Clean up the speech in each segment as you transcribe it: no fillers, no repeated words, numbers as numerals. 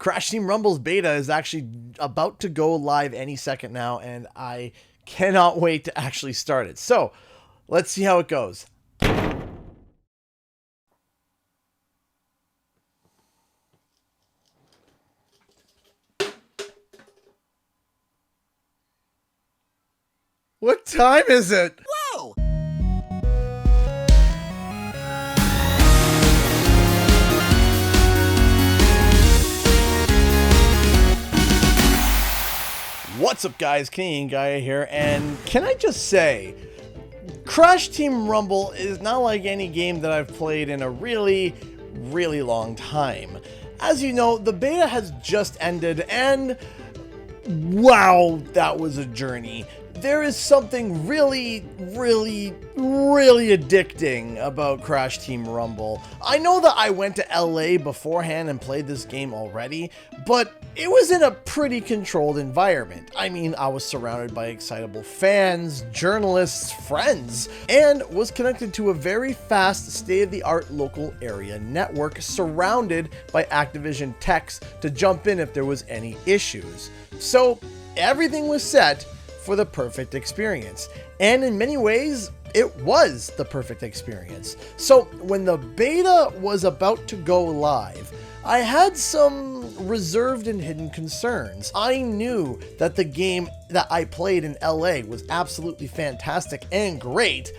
Crash Team Rumble's beta is actually about to go live any second now, and I cannot wait to actually start it. So, let's see how it goes. What time is it? Whoa! What's up, guys? Canadian Guy here, and can I just say, Crash Team Rumble is not like any game that I've played in a really long time. As you know, the beta has just ended, and wow, that was a journey. There is something really addicting about Crash Team Rumble. I know that I went to LA beforehand and played this game already, but it was in a pretty controlled environment. I mean, I was surrounded by excitable fans, journalists, friends, and was connected to a very fast, state-of-the-art local area network surrounded by Activision techs to jump in if there was any issues. So everything was set for the perfect experience. And in many ways, it was the perfect experience. So when the beta was about to go live, I had some reserved and hidden concerns. I knew that the game that I played in LA was absolutely fantastic and great,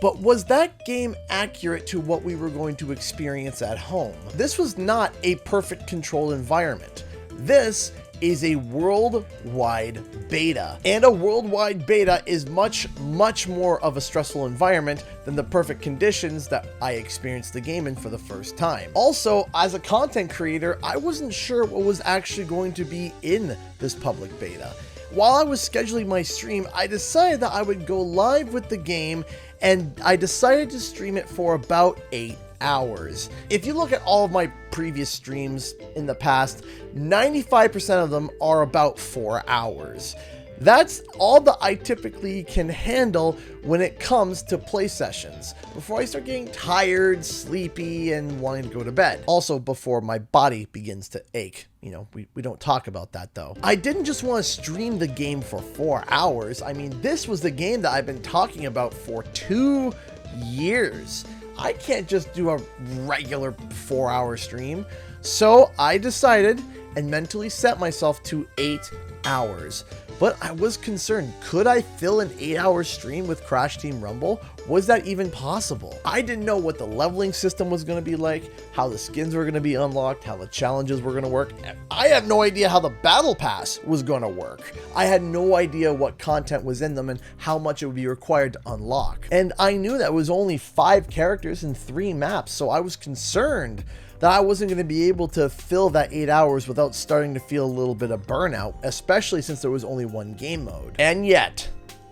but was that game accurate to what we were going to experience at home? This was not a perfect controlled environment. This is a worldwide beta, and a worldwide beta is much more of a stressful environment than the perfect conditions that I experienced the game in for the first time. Also, as a content creator, I wasn't sure what was actually going to be in this public beta. While I was scheduling my stream, I decided that I would go live with the game, and I decided to stream it for about 8 hours. If you look at all of my previous streams in the past, 95% of them are about 4 hours. That's all that I typically can handle when it comes to play sessions, before I start getting tired, sleepy, and wanting to go to bed. Also, before my body begins to ache. You know, we don't talk about that though. I didn't just want to stream the game for 4 hours. I mean, this was the game that I've been talking about for 2 years. I can't just do a regular 4-hour stream. So I decided and mentally set myself to 8 hours. But I was concerned, could I fill an 8-hour stream with Crash Team Rumble? Was that even possible? I didn't know what the leveling system was going to be like, how the skins were going to be unlocked, how the challenges were going to work. I had no idea how the battle pass was going to work. I had no idea what content was in them and how much it would be required to unlock. And I knew that it was only 5 characters and 3 maps, so I was concerned that I wasn't going to be able to fill that 8 hours without starting to feel a little bit of burnout, especially since there was only one game mode. And yet,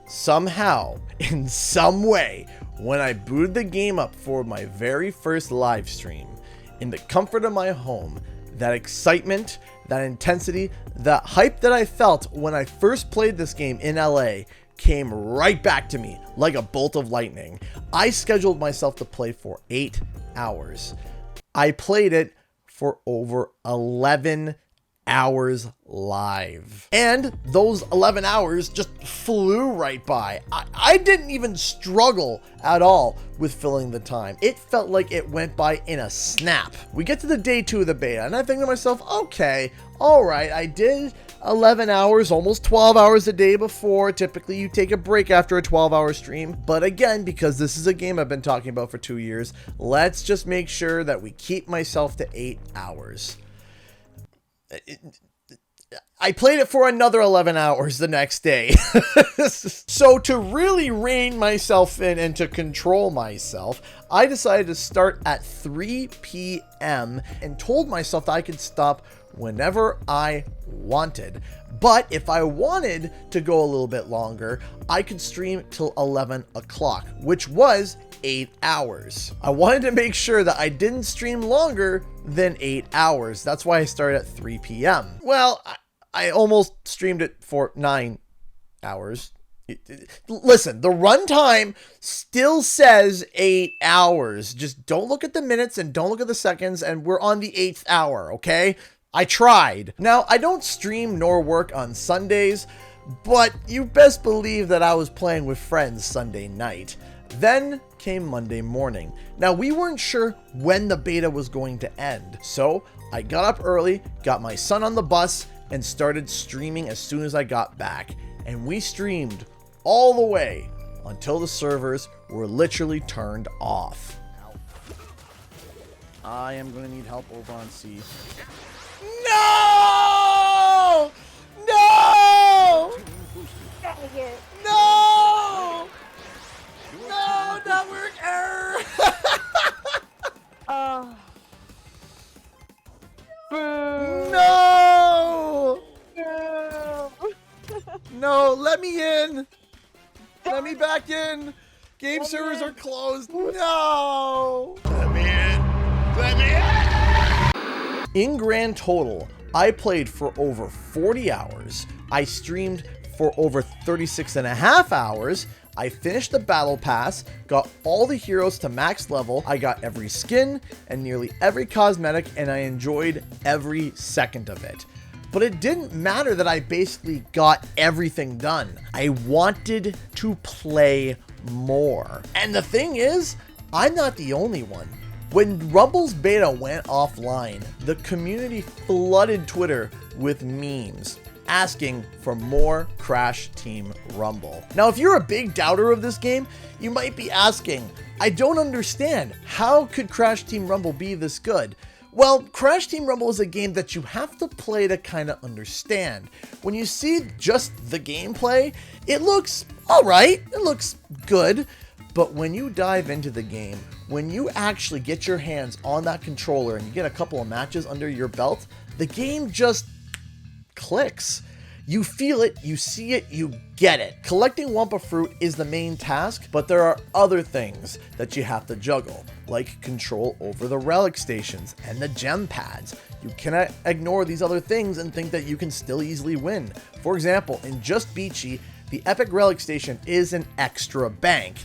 somehow, in some way, when I booted the game up for my very first live stream, in the comfort of my home, that excitement, that intensity, that hype that I felt when I first played this game in LA came right back to me like a bolt of lightning. I scheduled myself to play for 8 hours. I played it for over 11 hours live. And those 11 hours just flew right by. I didn't even struggle at all with filling the time. It felt like it went by in a snap. We get to the day 2 of the beta, and I think to myself, okay, all right, I did 11 hours, almost 12 hours a day before. Typically, you take a break after a 12-hour stream. But again, because this is a game I've been talking about for 2 years, let's just make sure that we keep myself to 8 hours. I played it for another 11 hours the next day. So to really rein myself in and to control myself, I decided to start at 3 p.m. and told myself that I could stop whenever I wanted. But if I wanted to go a little bit longer, I could stream till 11 o'clock, which was 8 hours. I wanted to make sure that I didn't stream longer than 8 hours. That's why I started at 3 p.m. Well, I almost streamed it for 9 hours. Listen, the runtime still says 8 hours. Just don't look at the minutes and don't look at the seconds, and we're on the 8th hour, okay? I tried. Now, I don't stream nor work on Sundays, but you best believe that I was playing with friends Sunday night. Then came Monday morning. Now, we weren't sure when the beta was going to end, so I got up early, got my son on the bus, and started streaming as soon as I got back. And we streamed all the way until the servers were literally turned off. I am going to need help over on C. No! No! No! No! Network error! No! No, let me in! Let me back in! Game servers are closed. No! Let me in! Let me in! In grand total, I played for over 40 hours. I streamed for over 36 and a half hours. I finished the battle pass, got all the heroes to max level. I got every skin and nearly every cosmetic, and I enjoyed every second of it. But it didn't matter that I basically got everything done. I wanted to play more. And the thing is, I'm not the only one. When Rumble's beta went offline, the community flooded Twitter with memes asking for more Crash Team Rumble. Now, if you're a big doubter of this game, you might be asking, I don't understand. How could Crash Team Rumble be this good? Well, Crash Team Rumble is a game that you have to play to kind of understand. When you see just the gameplay, it looks alright, it looks good, but when you dive into the game, when you actually get your hands on that controller and you get a couple of matches under your belt, the game just clicks. You feel it, you see it, you get it. Collecting Wumpa Fruit is the main task, but there are other things that you have to juggle, like control over the relic stations and the gem pads. You cannot ignore these other things and think that you can still easily win. For example, in Just Beachy, the Epic Relic Station is an extra bank.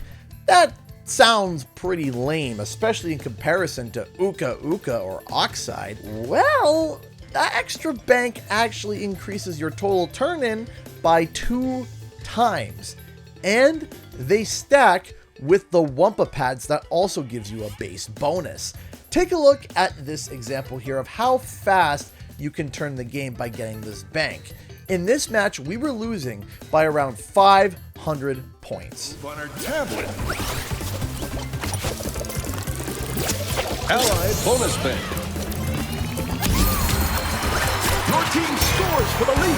That sounds pretty lame, especially in comparison to Uka Uka or Oxide. Well, that extra bank actually increases your total turn-in by 2 times. And they stack with the Wumpa pads that also gives you a base bonus. Take a look at this example here of how fast you can turn the game by getting this bank. In this match, we were losing by around 500 points. On our tablet. Allied bonus bank. Your team scores for the lead.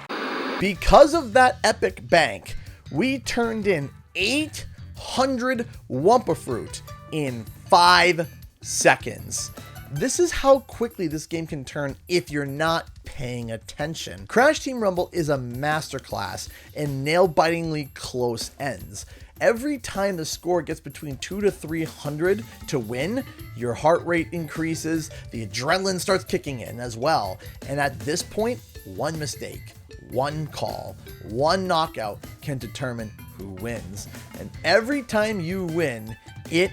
Victory! Because of that epic bank, we turned in 800 Wumpa Fruit in 5 seconds. This is how quickly this game can turn if you're not paying attention. Crash Team Rumble is a masterclass in nail-bitingly close ends. Every time the score gets between 200 to 300 to win, your heart rate increases, the adrenaline starts kicking in as well. And at this point, one mistake, one call, one knockout can determine who wins. And every time you win, it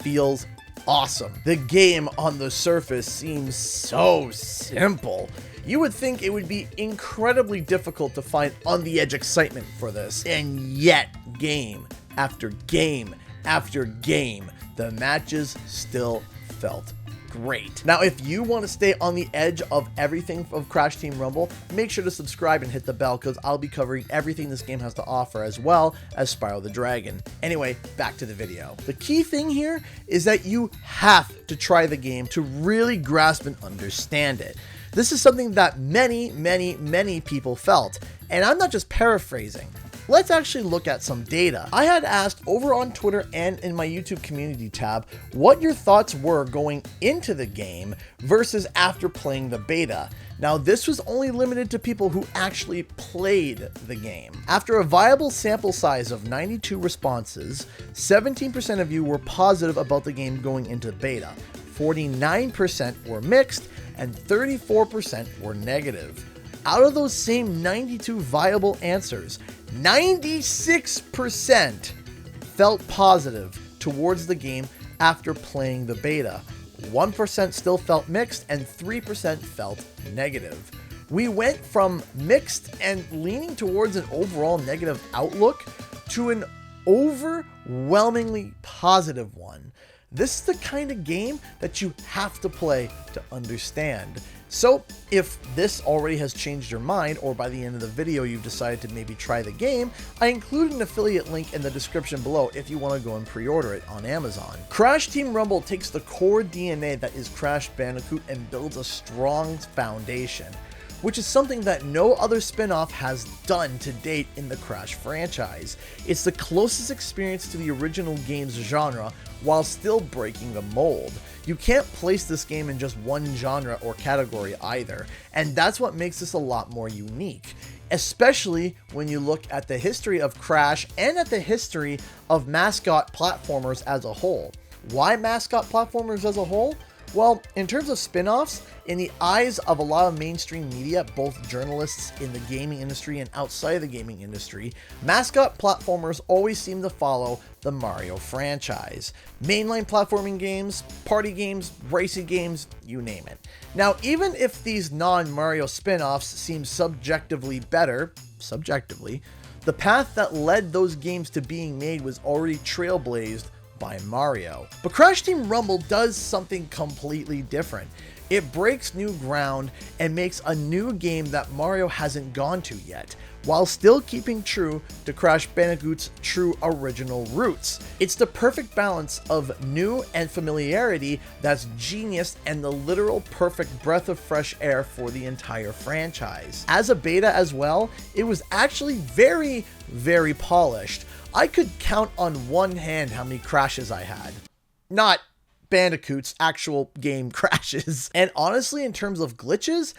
feels awesome. The game on the surface seems so simple. You would think it would be incredibly difficult to find on-the-edge excitement for this, and yet game after game after game, the matches still felt great. Now, if you want to stay on the edge of everything of Crash Team Rumble, make sure to subscribe and hit the bell because I'll be covering everything this game has to offer as well as Spyro the Dragon. Anyway, back to the video. The key thing here is that you have to try the game to really grasp and understand it. This is something that many people felt, and I'm not just paraphrasing. Let's actually look at some data. I had asked over on Twitter and in my YouTube community tab what your thoughts were going into the game versus after playing the beta. Now, this was only limited to people who actually played the game. After a viable sample size of 92 responses, 17% of you were positive about the game going into beta, 49% were mixed, and 34% were negative. Out of those same 92 viable answers, 96% felt positive, towards the game after playing the beta. 1% still felt mixed and 3% felt negative. We went from mixed and leaning towards an overall negative outlook to an overwhelmingly positive one. This is the kind of game that you have to play to understand. So if this already has changed your mind, or by the end of the video you've decided to maybe try the game, I include an affiliate link in the description below if you want to go and pre-order it on Amazon. Crash Team Rumble takes the core DNA that is Crash Bandicoot and builds a strong foundation, which is something that no other spin-off has done to date in the Crash franchise. It's the closest experience to the original game's genre while still breaking the mold. You can't place this game in just one genre or category either, and that's what makes this a lot more unique, especially when you look at the history of Crash and at the history of mascot platformers as a whole. Why mascot platformers as a whole? Well, in terms of spin-offs, in the eyes of a lot of mainstream media, both journalists in the gaming industry and outside of the gaming industry, mascot platformers always seem to follow the Mario franchise. Mainline platforming games, party games, racing games, you name it. Now, even if these non-Mario spin-offs seem subjectively better, the path that led those games to being made was already trailblazed by Mario. But Crash Team Rumble does something completely different. It breaks new ground and makes a new game that Mario hasn't gone to yet, while still keeping true to Crash Bandicoot's true original roots. It's the perfect balance of new and familiarity that's genius and the literal perfect breath of fresh air for the entire franchise. As a beta as well, it was actually very, very polished. I could count on one hand how many crashes I had. Not Bandicoot's actual game crashes. And honestly, in terms of glitches,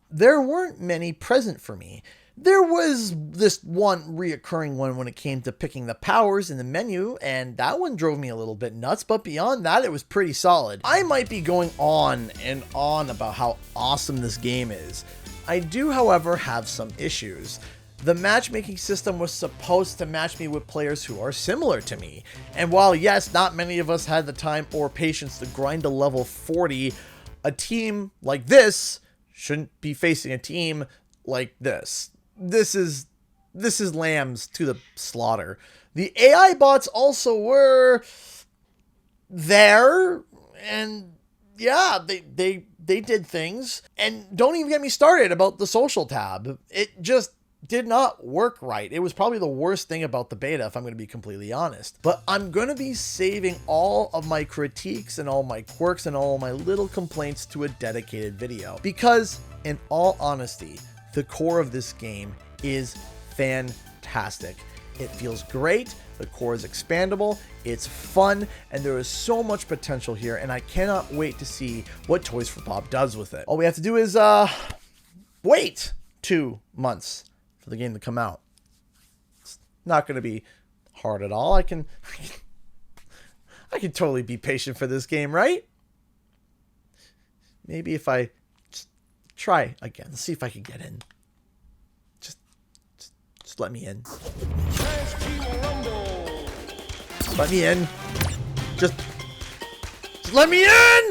there weren't many present for me. There was this one reoccurring one when it came to picking the powers in the menu, and that one drove me a little bit nuts, but beyond that, it was pretty solid. I might be going on and on about how awesome this game is. I do, however, have some issues. The matchmaking system was supposed to match me with players who are similar to me. And while yes, not many of us had the time or patience to grind to level 40, a team like this shouldn't be facing a team like this. This is lambs to the slaughter. The AI bots also were there, and yeah, they did things. And don't even get me started about the social tab. It just did not work right. It was probably the worst thing about the beta, if I'm going to be completely honest. But I'm going to be saving all of my critiques and all my quirks and all my little complaints to a dedicated video, because in all honesty, the core of this game is fantastic. It feels great, the core is expandable, it's fun, and there is so much potential here, and I cannot wait to see what Toys for Bob does with it. All we have to do is wait 2 months for the game to come out. It's not going to be hard at all. I can totally be patient for this game, right? Maybe if I just try again, let's see if I can get in. Just let me in. Let me in. Just let me in!